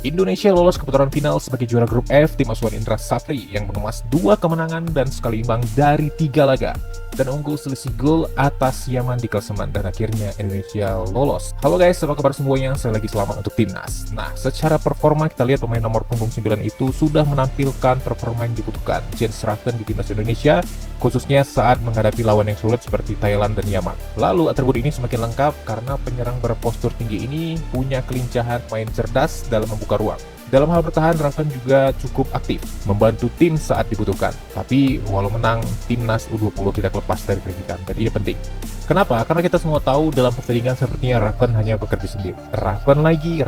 Indonesia lolos ke putaran final sebagai juara grup F tim asuhan Indra Safri yang mengemas 2 kemenangan dan sekali imbang dari 3 laga dan unggul selisih gol atas Yaman di klasemen dan akhirnya Indonesia lolos. Halo guys, apa kabar semuanya? Saya lagi selamat untuk timnas. Nah, secara performa kita lihat pemain nomor punggung 9 itu sudah menampilkan performa yang dibutuhkan Jens Raven di timnas Indonesia, khususnya saat menghadapi lawan yang sulit seperti Thailand dan Yaman. Lalu atribut ini semakin lengkap karena penyerang berpostur tinggi ini punya kelincahan main cerdas dalam membuka ruang. Dalam hal bertahan, Raven juga cukup aktif, membantu tim saat dibutuhkan. Tapi, walau menang, timnas U20 tidak lepas dari kritikan, dan ini penting. Kenapa? Karena kita semua tahu dalam pertandingan sepertinya Raven hanya bekerja sendiri. Raven lagi,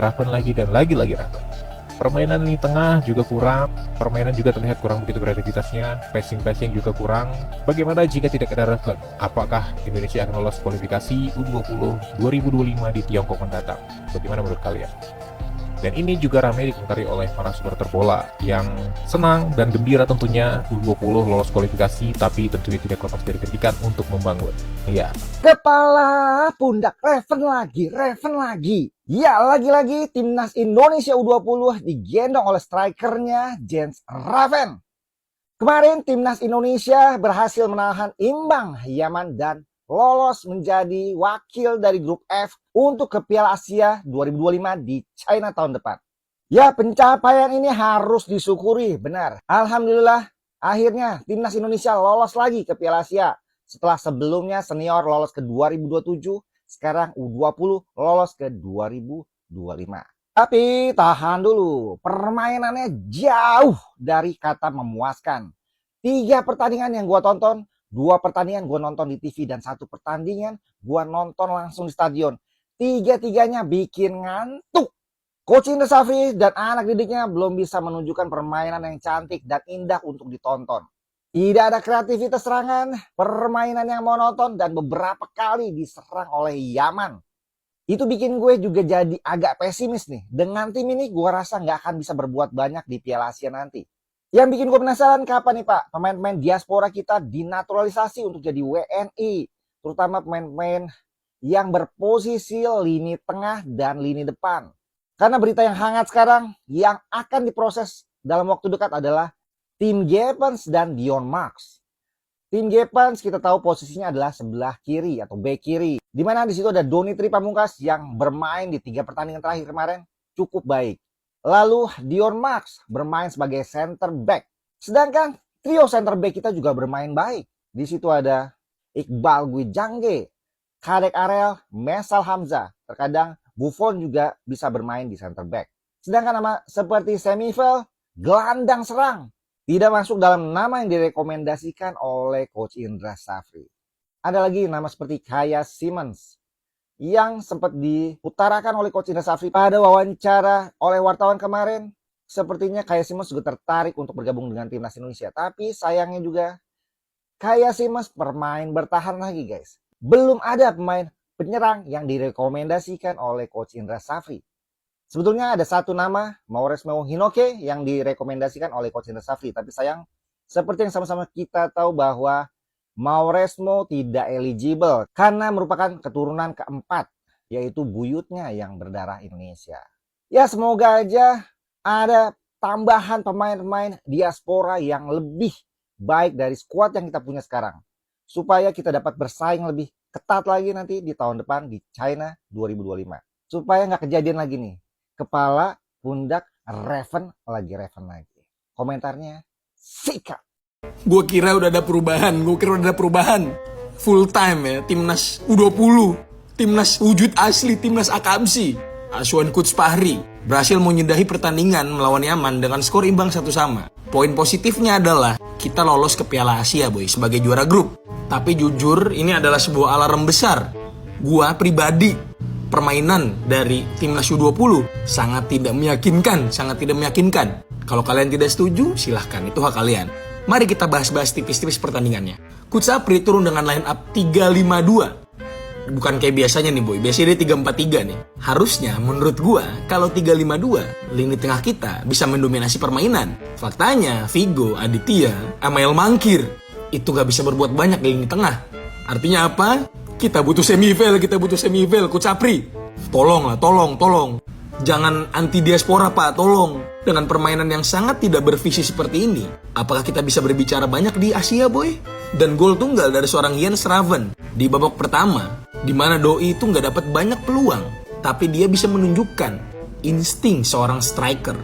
dan lagi-lagi Raven. Permainan lini tengah juga kurang, permainan juga terlihat kurang begitu kreativitasnya, passing juga kurang. Bagaimana jika tidak ada Raven? Apakah Indonesia akan lolos kualifikasi U20 2025 di Tiongkok mendatang? Bagaimana menurut kalian? Dan ini juga ramai dikomentari oleh para supporter bola yang senang dan gembira tentunya U20 lolos kualifikasi, tapi tentunya tidak lepas dari kritikan untuk membangun. Iya. Kepala pundak Raven lagi. Ya, lagi-lagi timnas Indonesia U20 digendong oleh strikernya Jens Raven. Kemarin timnas Indonesia berhasil menahan imbang Yaman dan lolos menjadi wakil dari grup F untuk ke Piala Asia 2025 di China tahun depan. Ya, pencapaian ini harus disyukuri, benar. Alhamdulillah, akhirnya timnas Indonesia lolos lagi ke Piala Asia. Setelah sebelumnya senior lolos ke 2027, sekarang U20 lolos ke 2025. Tapi tahan dulu, permainannya jauh dari kata memuaskan. 3 pertandingan yang gua tonton, 2 pertandingan gue nonton di TV dan 1 pertandingan gue nonton langsung di stadion. 3-tiganya bikin ngantuk. Coach Indra Safri dan anak didiknya belum bisa menunjukkan permainan yang cantik dan indah untuk ditonton. Tidak ada kreativitas serangan, permainan yang monoton dan beberapa kali diserang oleh Yaman. Itu bikin gue juga jadi agak pesimis nih. Dengan tim ini gue rasa nggak akan bisa berbuat banyak di Piala Asia nanti. Yang bikin gue penasaran kapan nih Pak pemain-pemain diaspora kita dinaturalisasi untuk jadi WNI. Terutama pemain-pemain yang berposisi lini tengah dan lini depan. Karena berita yang hangat sekarang yang akan diproses dalam waktu dekat adalah Tim Gepens dan Dion Marks. Tim Gepens kita tahu posisinya adalah sebelah kiri atau bek kiri. Dimana di situ ada Donitri Pamungkas yang bermain di 3 pertandingan terakhir kemarin cukup baik. Lalu Dion Marks bermain sebagai center back. Sedangkan trio center back kita juga bermain baik. Di situ ada Iqbal Gwijangge, Kadek Arel, Mesal Hamzah. Terkadang Buffon juga bisa bermain di center back. Sedangkan nama seperti Semivel, gelandang serang, tidak masuk dalam nama yang direkomendasikan oleh Coach Indra Safri. Ada lagi nama seperti Kaya Simmons yang sempat diutarakan oleh Coach Indra Safri pada wawancara oleh wartawan kemarin. Sepertinya Kaya Simmons juga tertarik untuk bergabung dengan timnas Indonesia. Tapi sayangnya juga Kaya Simmons bermain bertahan lagi guys. Belum ada pemain penyerang yang direkomendasikan oleh Coach Indra Safri. Sebetulnya ada satu nama, Mauresmo Hinoke, yang direkomendasikan oleh Coach Indra Safri. Tapi sayang, seperti yang sama-sama kita tahu bahwa Mauresmo tidak eligible karena merupakan keturunan keempat, yaitu buyutnya yang berdarah Indonesia. Ya, semoga aja ada tambahan pemain-pemain diaspora yang lebih baik dari skuad yang kita punya sekarang. Supaya kita dapat bersaing lebih ketat lagi nanti di tahun depan di China 2025. Supaya nggak kejadian lagi nih, kepala pundak Raven lagi. Komentarnya sikat. Gue kira udah ada perubahan. Full time ya, timnas U20, timnas wujud asli, timnas Akabsi. Asuhan Coach Fahri berhasil menyudahi pertandingan melawan Yaman dengan skor imbang 1-1. Poin positifnya adalah kita lolos ke Piala Asia boy sebagai juara grup. Tapi jujur ini adalah sebuah alarm besar. Gua pribadi, permainan dari timnas U20 sangat tidak meyakinkan. Kalau kalian tidak setuju, silahkan, itu hak kalian. Mari kita bahas-bahas tipis-tipis pertandingannya. Coach Safri turun dengan line up 3-5-2. Bukan kayak biasanya nih boy, biasanya dia 3-4-3 nih. Harusnya menurut gua, kalau 3-5-2, lini tengah kita bisa mendominasi permainan. Faktanya, Vigo, Aditya, Amael Mangkir, itu gak bisa berbuat banyak di lini tengah. Artinya apa? Kita butuh semivel, Coach Safri. Tolong. Jangan anti diaspora Pak, tolong. Dengan permainan yang sangat tidak bervisi seperti ini, apakah kita bisa berbicara banyak di Asia, boy? Dan gol tunggal dari seorang Jens Raven di babak pertama, di mana Doi itu nggak dapat banyak peluang, tapi dia bisa menunjukkan insting seorang striker.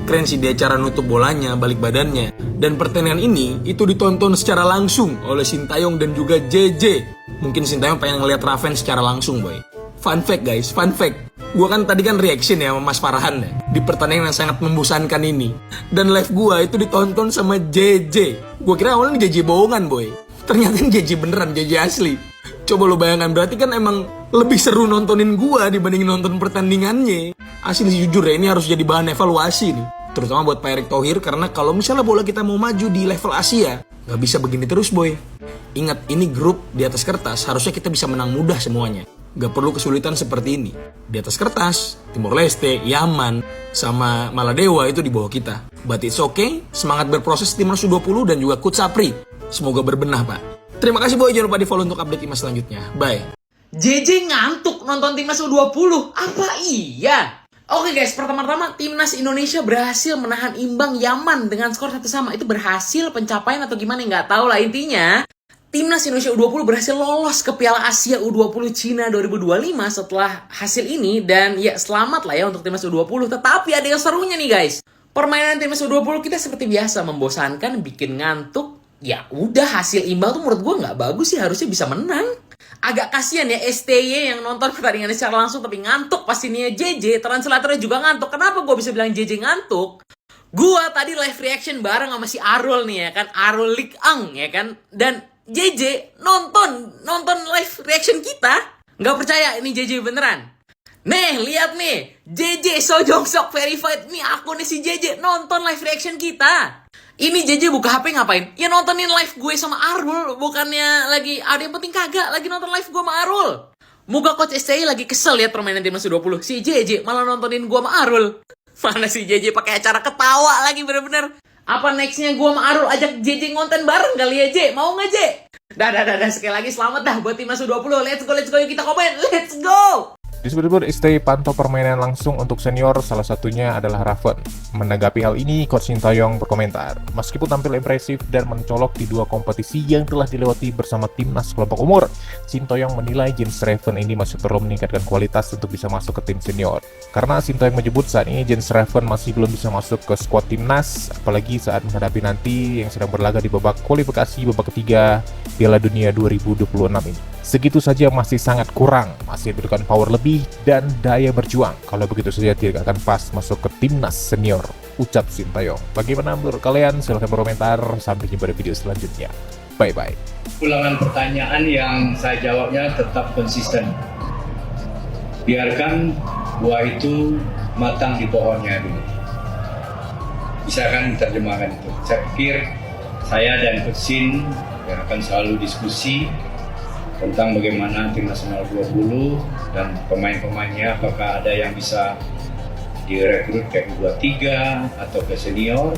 Keren sih dia cara nutup bolanya, balik badannya. Dan pertandingan ini itu ditonton secara langsung oleh Sintayong dan juga JJ. Mungkin Sintayong pengen ngeliat Raven secara langsung, boy. Fun fact guys, fun fact. Gue kan tadi kan reaction ya sama Mas Farhan ya, di pertandingan yang sangat membosankan ini. Dan live gue itu ditonton sama JJ. Gue kira awalnya JJ bohongan, boy. Ternyata JJ beneran, JJ asli. Coba lo bayangkan, berarti kan emang lebih seru nontonin gue dibanding nonton pertandingannya. Asli jujur ya, ini harus jadi bahan evaluasi nih. Terutama buat Pak Erick Thohir, karena kalau misalnya bola kita mau maju di level Asia, gak bisa begini terus, boy. Ingat, ini grup di atas kertas, harusnya kita bisa menang mudah semuanya. Gak perlu kesulitan seperti ini. Di atas kertas, Timor Leste, Yaman, sama Maladewa itu di bawah kita. But it's okay, semangat berproses Timnas U20 dan juga Coach Sapri. Semoga berbenah, Pak. Terima kasih, boy. Jangan lupa di follow untuk update Timnas selanjutnya. Bye. JJ ngantuk nonton Timnas U20. Apa iya? Oke guys, pertama-tama Timnas Indonesia berhasil menahan imbang Yaman dengan skor 1-1. Itu berhasil pencapaian atau gimana nggak tahu lah, intinya Timnas Indonesia U20 berhasil lolos ke Piala Asia U20 Cina 2025 setelah hasil ini. Dan ya selamat lah ya untuk Timnas U20. Tetapi ada yang serunya nih guys. Permainan Timnas U20 kita seperti biasa membosankan, bikin ngantuk. Ya udah, hasil imbang tuh menurut gue nggak bagus sih, harusnya bisa menang. Agak kasihan ya STY yang nonton pertandingan secara langsung tapi ngantuk. Pastinya JJ, translatornya juga ngantuk. Kenapa gue bisa bilang JJ ngantuk? Gue tadi live reaction bareng sama si Arul nih ya kan, Arul Lik Ang ya kan. Dan JJ nonton live reaction kita. Nggak percaya ini JJ beneran. Nih, lihat nih. JJ Sojongsok verified. Nih akunnya si JJ nonton live reaction kita. Ini JJ buka HP ngapain? Ya nontonin live gue sama Arul. Bukannya lagi ada yang penting kagak. Lagi nonton live gue sama Arul. Muka Coach STY lagi kesel lihat permainan Timnas U20. Si JJ malah nontonin gue sama Arul. Mana si JJ pakai acara ketawa lagi bener-bener. Apa nextnya gue sama Arul ajak JJ ngonten bareng kali ya, J? Mau nggak, J? Dah. Sekali lagi selamat dah buat Timnas U20. Let's go, yuk kita komen. Let's go! Di Super STY pantau permainan langsung untuk senior, salah satunya adalah Raven. Menanggapi hal ini, Coach Sintayong berkomentar, meskipun tampil impresif dan mencolok di dua kompetisi yang telah dilewati bersama timnas kelompok umur, Sintayong menilai Jens Raven ini masih perlu meningkatkan kualitas untuk bisa masuk ke tim senior. Karena Sintayong menyebut saat ini Jens Raven masih belum bisa masuk ke skuad timnas, apalagi saat menghadapi nanti yang sedang berlaga di babak kualifikasi babak ketiga Piala Dunia 2026 ini. Segitu saja masih sangat kurang, masih dibutuhkan power lebih dan daya berjuang. Kalau begitu saja tidak akan pas masuk ke timnas senior, ucap Sintayong. Bagaimana menurut kalian? Silahkan berkomentar. Sampai jumpa di video selanjutnya. Bye-bye. Ulangan pertanyaan yang saya jawabnya tetap konsisten. Biarkan buah itu matang di pohonnya dulu. Bisa kan diterjemahkan itu. Saya pikir saya dan Coach Sin akan selalu diskusi tentang bagaimana tim nasional 20 dan pemain-pemainnya, apakah ada yang bisa direkrut ke U23 atau ke senior.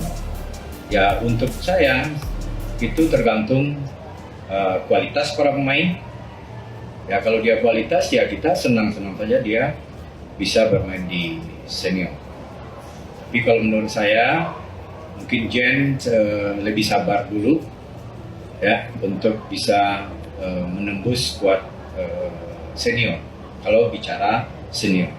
Ya untuk saya itu tergantung kualitas para pemain. Ya kalau dia kualitas ya kita senang-senang saja dia bisa bermain di senior. Tapi kalau menurut saya mungkin Jen lebih sabar dulu ya untuk bisa menembus skuad senior kalau bicara senior.